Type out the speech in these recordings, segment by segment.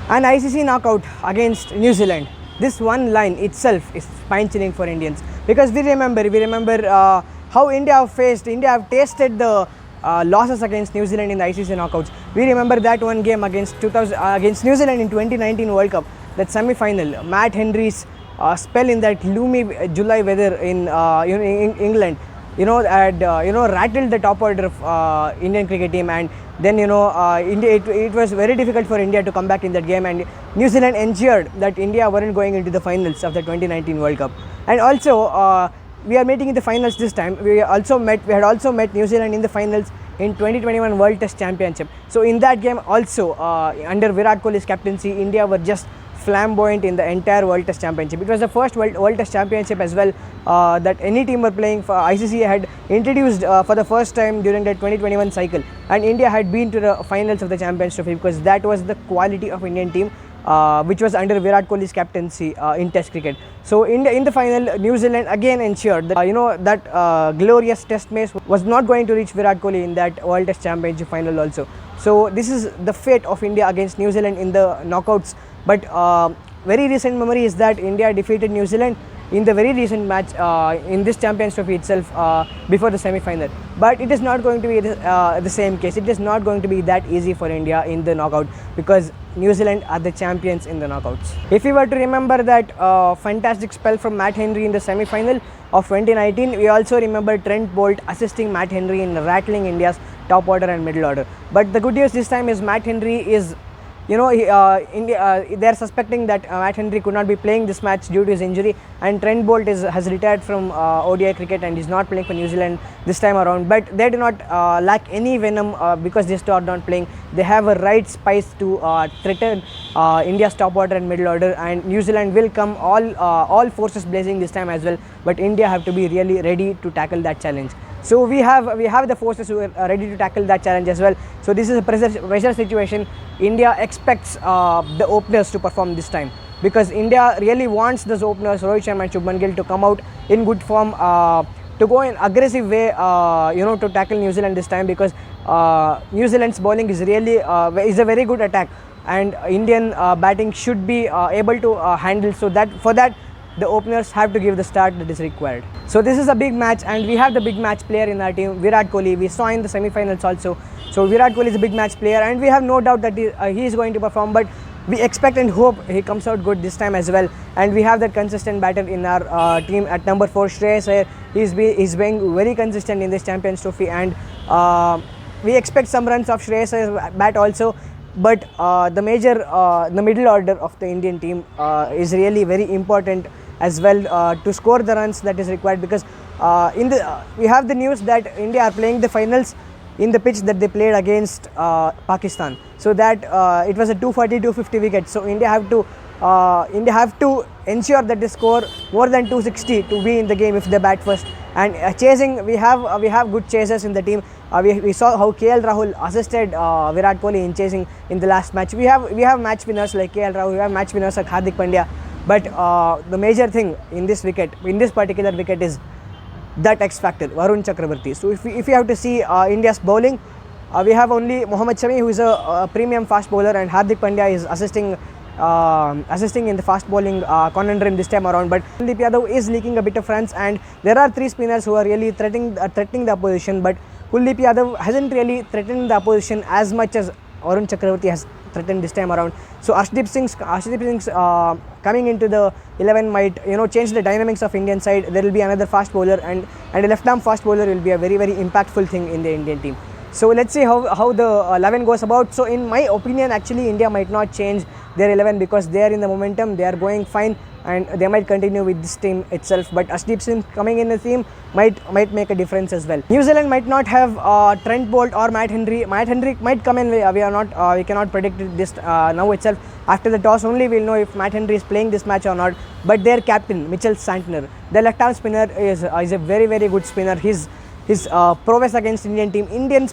An ICC knockout against New Zealand. This one line itself is spine-chilling for Indians, because we remember how India have tasted the losses against New Zealand in the ICC knockouts. We remember that one game against against New Zealand in 2019 World Cup, that semi-final. Matt Henry's spell in that gloomy July weather in England, had rattled the top order of Indian cricket team, and then India, it was very difficult for India to come back in that game, and New Zealand ensured that India weren't going into the finals of the 2019 World Cup. And also we are meeting in the finals this time. We had also met New Zealand in the finals in 2021 World Test Championship. So in that game also, under Virat Kohli's captaincy, India were just flamboyant in the entire World Test Championship. It was the first World Test Championship as well that any team were playing for. ICC had introduced for the first time during the 2021 cycle, and India had been to the finals of the Champions Trophy, because that was the quality of Indian team, which was under Virat Kohli's captaincy in Test cricket. So in the final, New Zealand again ensured that that glorious Test match was not going to reach Virat Kohli in that World Test Championship final also. So this is the fate of India against New Zealand in the knockouts. But very recent memory is that India defeated New Zealand in the very recent match in this Champions Trophy itself before the semi-final. But it is not going to be the same case. It is not going to be that easy for India in the knockout, because New Zealand are the champions in the knockouts. If you were to remember that fantastic spell from Matt Henry in the semi-final of 2019, we also remember Trent Bolt assisting Matt Henry in rattling India's top order and middle order. But the good news this time is Matt Henry is, India, they are suspecting that Matt Henry could not be playing this match due to his injury, and Trent Bolt has retired from ODI cricket and is not playing for New Zealand this time around. But they do not lack any venom because they are not playing. They have a right spice to threaten India's top order and middle order, and New Zealand will come all forces blazing this time as well. But India have to be really ready to tackle that challenge. So we have the forces who are ready to tackle that challenge as well. So this is a pressure situation. India expects the openers to perform this time, because India really wants those openers, Rohit Sharma and Shubman Gill, to come out in good form, to go in aggressive way, to tackle New Zealand this time, because New Zealand's bowling is really is a very good attack, and Indian batting should be able to handle. So that for that, the openers have to give the start that is required. So this is a big match, and we have the big match player in our team, Virat Kohli. We saw in the semi-finals also. So Virat Kohli is a big match player, and we have no doubt that he is going to perform. But we expect and hope he comes out good this time as well. And we have that consistent batter in our team at number 4, Shreyas Iyer. He's being very consistent in this Champions Trophy, and we expect some runs of Shreyas Iyer's bat also. But the middle order of the Indian team is really very important as well to score the runs that is required, because we have the news that India are playing the finals in the pitch that they played against Pakistan. So that it was a 240-250 wicket. So India have to ensure that they score more than 260 to be in the game if they bat first. And chasing, we have good chasers in the team. We saw how KL Rahul assisted Virat Kohli in chasing in the last match. We have match winners like KL Rahul. We have match winners like Hardik Pandya. But the major thing in this particular wicket is that X factor, Varun Chakrabarti. So if we have to see India's bowling, we have only Mohammad Shami, who is a premium fast bowler, and Hardik Pandya is assisting in the fast bowling conundrum this time around. But Kuldeep Yadav is leaking a bit of runs, and there are 3 spinners who are really threatening the opposition. But Kuldeep Yadav hasn't really threatened the opposition as much as Varun Chakrabarti has threatened this time around. So Arshdeep Singh's coming into the 11 might change the dynamics of Indian side. There will be another fast bowler, and a left arm fast bowler will be a very, very impactful thing in the Indian team. So let's see how the 11 goes about. So in my opinion, actually India might not change their 11, because they are in the momentum, they are going fine, and they might continue with this team itself. But Arshdeep Singh coming in the team might make a difference as well. New Zealand might not have Trent Bolt or Matt Henry. Matt Henry might come in. We cannot predict this now itself. After the toss only we'll know if Matt Henry is playing this match or not. But their captain Mitchell Santner, the left arm spinner, is a very, very good spinner. His prowess against Indian team, Indian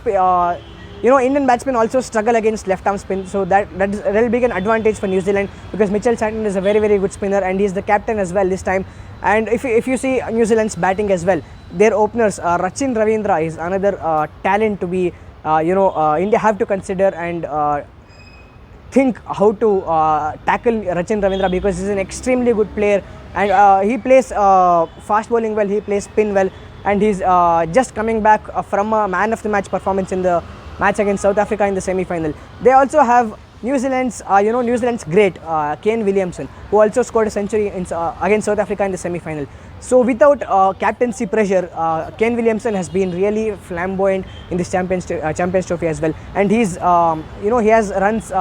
batsmen also struggle against left arm spin, so that is a really big an advantage for New Zealand, because Mitchell Santner is a very, very good spinner, and he is the captain as well this time. And if you see New Zealand's batting as well, their openers, Rachin Ravindra is another talent to be India have to consider, and think how to tackle Rachin Ravindra, because he's an extremely good player, and he plays fast bowling well, he plays spin well, and he's just coming back from a man of the match performance in the match against South Africa in the semi-final. They also have New Zealand's New Zealand's great Kane Williamson, who also scored a century against South Africa in the semi-final. So without captaincy pressure, Kane Williamson has been really flamboyant in this Champions Trophy as well, and he's he has runs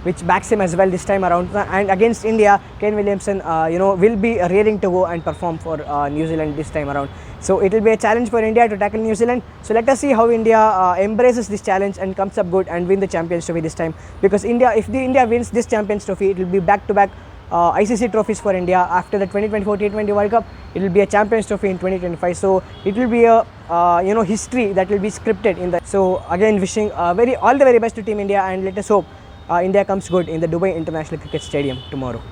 which backs him as well this time around. And against India, Kane Williamson will be raring to go and perform for New Zealand this time around. So it will be a challenge for India to tackle New Zealand. So let us see how India embraces this challenge and comes up good and win the Champions Trophy this time. Because if India wins this Champions Trophy, it will be back-to-back ICC trophies for India. After the 2024 T20 World Cup, it will be a Champions Trophy in 2025. So it will be a history that will be scripted in the. So again, wishing all the very best to Team India, and let us hope India comes good in the Dubai International Cricket Stadium tomorrow.